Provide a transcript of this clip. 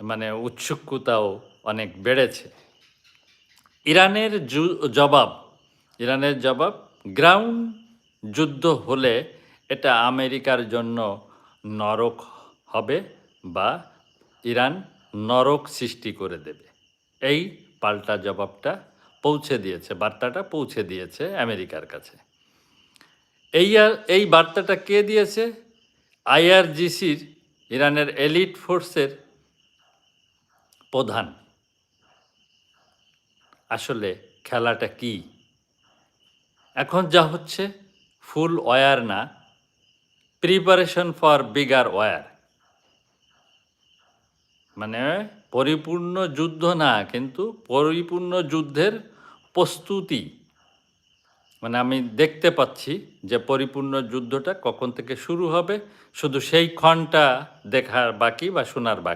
মানে উৎসুকতাও অনেক বেড়েছে। ইরানের জবাব গ্রাউন্ড যুদ্ধ হলে এটা আমেরিকার জন্য নরক হবে বা ইরান নরক সৃষ্টি করে দেবে। এই পাল্টা জবাবটা বার্তাটা পৌঁছে দিয়েছে আমেরিকার কাছে। এই বার্তাটা কে দিয়েছে? আইআরজিসির ইরানের এলিট ফোর্সের প্রধান। আসলে খেলাটা কি? এখন যা হচ্ছে ফুল ওয়ার না, প্রিপারেশন ফর বিগার ওয়ার, মানে পরিপূর্ণ যুদ্ধ না, কিন্তু পরিপূর্ণ যুদ্ধের প্রস্তুতি। মানে আমি দেখতে পাচ্ছি যে পরিপূর্ণ যুদ্ধটা কখন থেকে শুরু হবে, শুধু সেই ক্ষণটা দেখার বাকি বা শোনার বাকি।